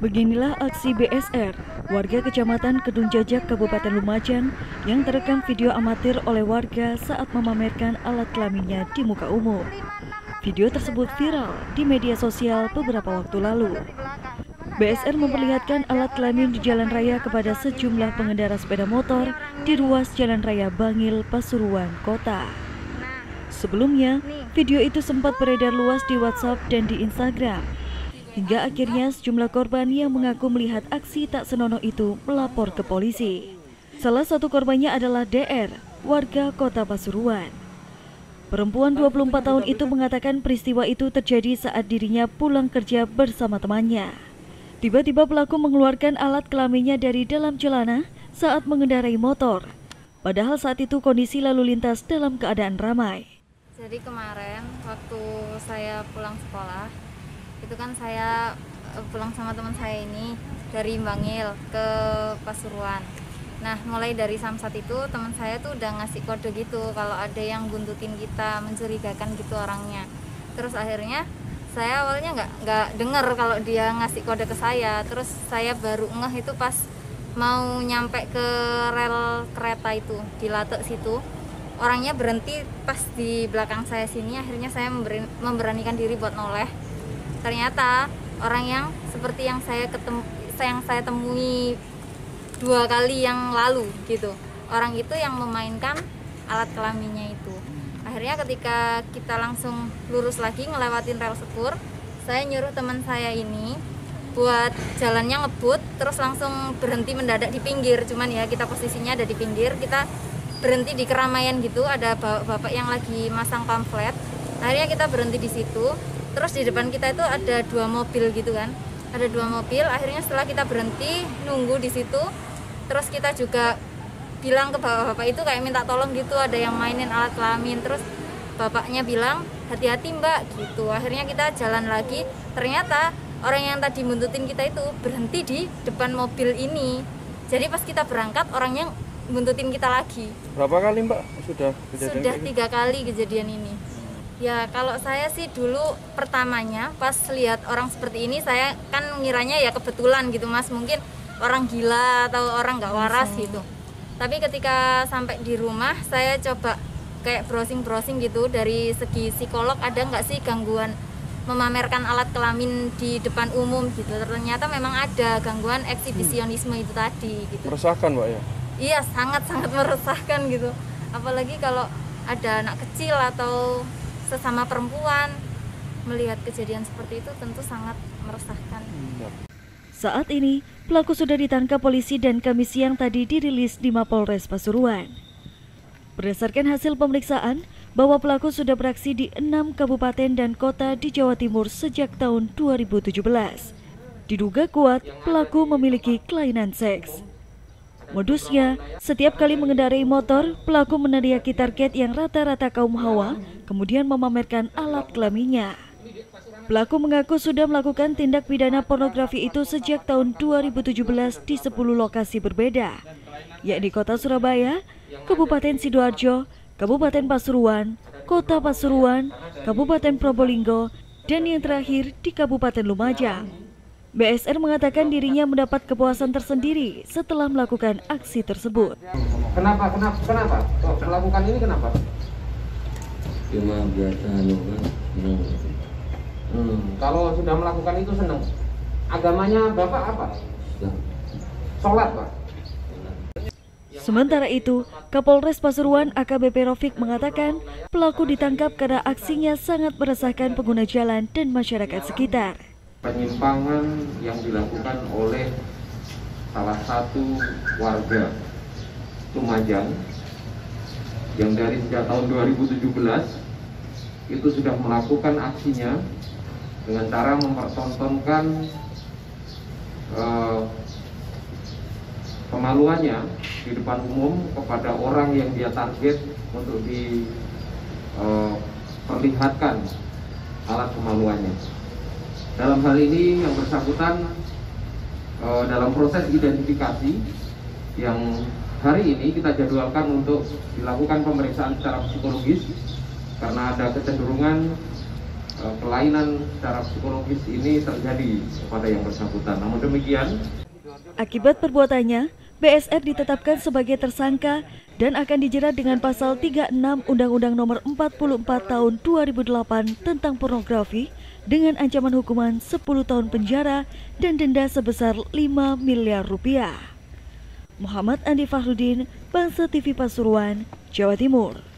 Beginilah aksi BSR, warga Kecamatan Kedung Jajak, Kabupaten Lumajang, yang terekam video amatir oleh warga saat memamerkan alat kelaminnya di muka umum. Video tersebut viral di media sosial beberapa waktu lalu. BSR memperlihatkan alat kelamin di jalan raya kepada sejumlah pengendara sepeda motor di ruas Jalan Raya Bangil, Pasuruan, Kota. Sebelumnya, video itu sempat beredar luas di WhatsApp dan di Instagram. Hingga akhirnya sejumlah korban yang mengaku melihat aksi tak senonoh itu melapor ke polisi. Salah satu korbannya adalah DR, warga Kota Pasuruan. Perempuan 24 tahun itu mengatakan peristiwa itu terjadi saat dirinya pulang kerja bersama temannya. Tiba-tiba pelaku mengeluarkan alat kelaminnya dari dalam celana saat mengendarai motor. Padahal saat itu kondisi lalu lintas dalam keadaan ramai. Jadi kemarin waktu saya pulang sekolah, itu kan saya pulang sama teman saya ini dari Bangil ke Pasuruan. Nah, mulai dari Samsat itu teman saya tuh udah ngasih kode gitu kalau ada yang buntutin kita, mencurigakan gitu orangnya. Terus akhirnya saya awalnya nggak dengar kalau dia ngasih kode ke saya. Terus saya baru ngeh itu pas mau nyampe ke rel kereta itu di Latek situ. Orangnya berhenti pas di belakang saya sini. Akhirnya saya memberanikan diri buat noleh. Ternyata orang yang seperti yang saya temui 2 kali yang lalu gitu. Orang itu yang memainkan alat kelaminnya itu. Akhirnya ketika kita langsung lurus lagi ngelewatin rel sepur, saya nyuruh teman saya ini buat jalannya ngebut, terus langsung berhenti mendadak di pinggir. Cuman ya kita posisinya ada di pinggir, kita berhenti di keramaian gitu, ada bapak yang lagi masang pamflet. Akhirnya kita berhenti di situ. Terus di depan kita itu ada 2 mobil gitu kan, ada 2 mobil. Akhirnya setelah kita berhenti nunggu di situ, terus kita juga bilang ke bapak-bapak itu kayak minta tolong gitu, ada yang mainin alat kelamin. Terus bapaknya bilang hati-hati mbak gitu. Akhirnya kita jalan lagi, ternyata orang yang tadi buntutin kita itu berhenti di depan mobil ini. Jadi pas kita berangkat orangnya buntutin kita lagi. Berapa kali mbak sudah kejadian? Sudah 3 kali kejadian ini. Ya kalau saya sih dulu pertamanya pas lihat orang seperti ini, saya kan ngiranya ya kebetulan gitu mas, mungkin orang gila atau orang nggak waras gitu. Tapi ketika sampai di rumah saya coba kayak browsing gitu dari segi psikolog, ada nggak sih gangguan memamerkan alat kelamin di depan umum gitu. Ternyata memang ada gangguan eksibisionisme itu tadi gitu. Meresahkan mbak ya? Iya, sangat-sangat meresahkan gitu. Apalagi kalau ada anak kecil atau sesama perempuan melihat kejadian seperti itu tentu sangat meresahkan. Saat ini, pelaku sudah ditangkap polisi dan Kamis siang tadi dirilis di Mapolres Pasuruan. Berdasarkan hasil pemeriksaan, bahwa pelaku sudah beraksi di 6 kabupaten dan kota di Jawa Timur sejak tahun 2017. Diduga kuat, pelaku memiliki kelainan seks. Modusnya, setiap kali mengendarai motor, pelaku meneriaki target yang rata-rata kaum hawa, kemudian memamerkan alat kelaminnya. Pelaku mengaku sudah melakukan tindak pidana pornografi itu sejak tahun 2017 di 10 lokasi berbeda, yakni Kota Surabaya, Kabupaten Sidoarjo, Kabupaten Pasuruan, Kota Pasuruan, Kabupaten Probolinggo, dan yang terakhir di Kabupaten Lumajang. BSR mengatakan dirinya mendapat kepuasan tersendiri setelah melakukan aksi tersebut. Kenapa? Oh, melakukan ini kenapa? Cuma biasa kan. Kalau sudah melakukan itu senang. Agamanya Bapak apa? Sholat Pak. Sementara itu, Kapolres Pasuruan AKBP Rofik mengatakan pelaku ditangkap karena aksinya sangat meresahkan pengguna jalan dan masyarakat sekitar. Penyimpangan yang dilakukan oleh salah satu warga Lumajang yang dari sejak tahun 2017 itu sudah melakukan aksinya dengan cara mempertontonkan kemaluannya di depan umum kepada orang yang dia target untuk diperlihatkan alat kemaluannya. Dalam hal ini yang bersangkutan dalam proses identifikasi yang hari ini kita jadwalkan untuk dilakukan pemeriksaan secara psikologis karena ada kecenderungan kelainan secara psikologis ini terjadi kepada yang bersangkutan. Namun demikian, Akibat perbuatannya, BSR ditetapkan sebagai tersangka dan akan dijerat dengan pasal 36 Undang-Undang Nomor 44 Tahun 2008 tentang pornografi dengan ancaman hukuman 10 tahun penjara dan denda sebesar 5 miliar rupiah. Muhammad Andi Fahrudin, Bangsa TV Pasuruan, Jawa Timur.